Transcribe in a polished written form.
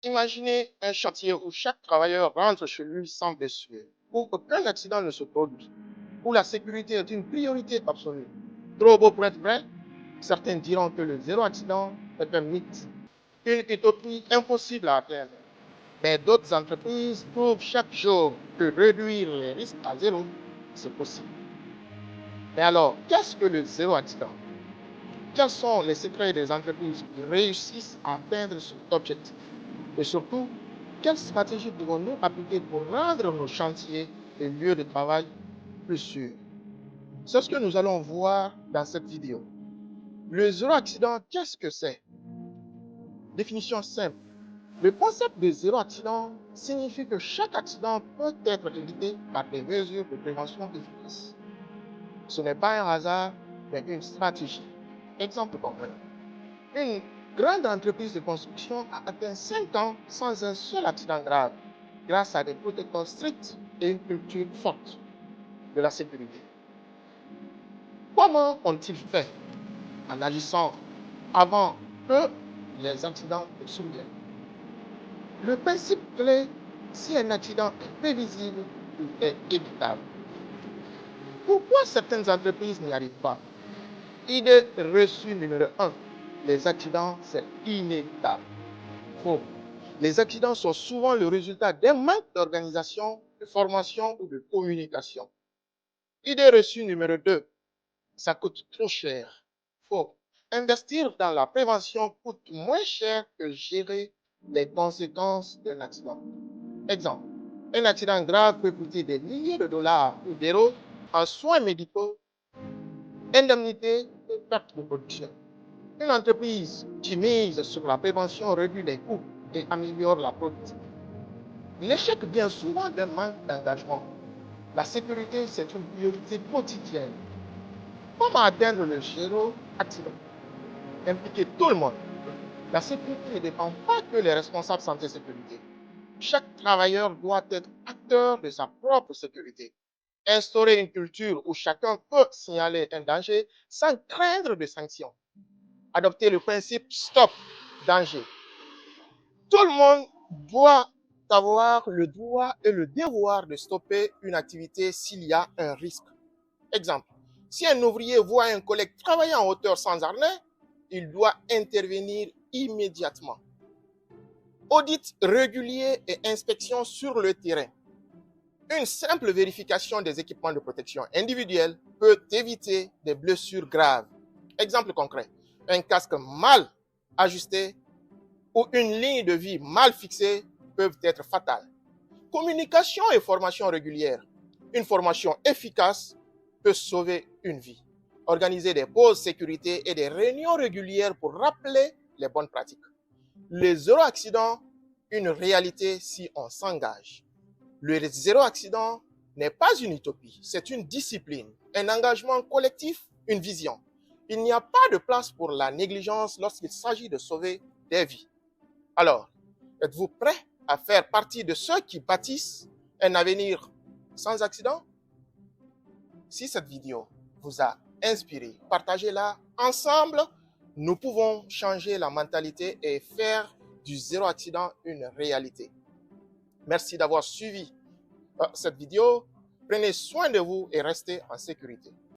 Imaginez un chantier où chaque travailleur rentre chez lui sans blessure, où aucun accident ne se produit, où la sécurité est une priorité absolue. Trop beau pour être vrai, certains diront que le zéro accident est un mythe, une utopie impossible à atteindre. Mais d'autres entreprises prouvent chaque jour que réduire les risques à zéro, c'est possible. Mais alors, qu'est-ce que le zéro accident? Quels sont les secrets des entreprises qui réussissent à atteindre cet objectif? Et surtout, quelles stratégies devons-nous appliquer pour rendre nos chantiers et lieux de travail plus sûrs? C'est ce que nous allons voir dans cette vidéo. Le zéro accident, qu'est-ce que c'est? Définition simple. Le concept de zéro accident signifie que chaque accident peut être évité par des mesures de prévention efficaces. Ce n'est pas un hasard, mais une stratégie. Exemple concret. Une grande entreprise de construction a atteint 5 ans sans un seul accident grave, grâce à des protocoles stricts et une culture forte de la sécurité. Comment ont-ils fait? En agissant avant que les accidents ne surviennent. Le principe clé, si un accident est prévisible ou est évitable. Pourquoi certaines entreprises n'y arrivent pas? Idée reçue numéro 1. Les accidents, c'est inévitable. Faux. Les accidents sont souvent le résultat d'un manque d'organisation, de formation ou de communication. Idée reçue numéro 2. Ça coûte trop cher. Faux. Investir dans la prévention coûte moins cher que gérer les conséquences d'un accident. Exemple. Un accident grave peut coûter des milliers de dollars ou d'euros en soins médicaux, indemnités et pertes de production. Une entreprise qui mise sur la prévention réduit les coûts et améliore la productivité. L'échec vient souvent d'un manque d'engagement. La sécurité, c'est une priorité quotidienne. Comment atteindre le zéro accident? Impliquer tout le monde. La sécurité ne dépend pas que les responsables santé et sécurité. Chaque travailleur doit être acteur de sa propre sécurité. Instaurer une culture où chacun peut signaler un danger sans craindre de sanctions. Adopter le principe stop danger. Tout le monde doit avoir le droit et le devoir de stopper une activité s'il y a un risque. Exemple, si un ouvrier voit un collègue travailler en hauteur sans harnais, il doit intervenir immédiatement. Audit régulier et inspection sur le terrain. Une simple vérification des équipements de protection individuelle peut éviter des blessures graves. Exemple concret, un casque mal ajusté ou une ligne de vie mal fixée peuvent être fatales. Communication et formation régulière. Une formation efficace peut sauver une vie. Organiser des pauses sécurité et des réunions régulières pour rappeler les bonnes pratiques. Le zéro accident, une réalité si on s'engage. Le zéro accident n'est pas une utopie, c'est une discipline, un engagement collectif, une vision. Il n'y a pas de place pour la négligence lorsqu'il s'agit de sauver des vies. Alors, êtes-vous prêt à faire partie de ceux qui bâtissent un avenir sans accident? Si cette vidéo vous a inspiré, partagez-la ensemble. Nous pouvons changer la mentalité et faire du zéro accident une réalité. Merci d'avoir suivi cette vidéo. Prenez soin de vous et restez en sécurité.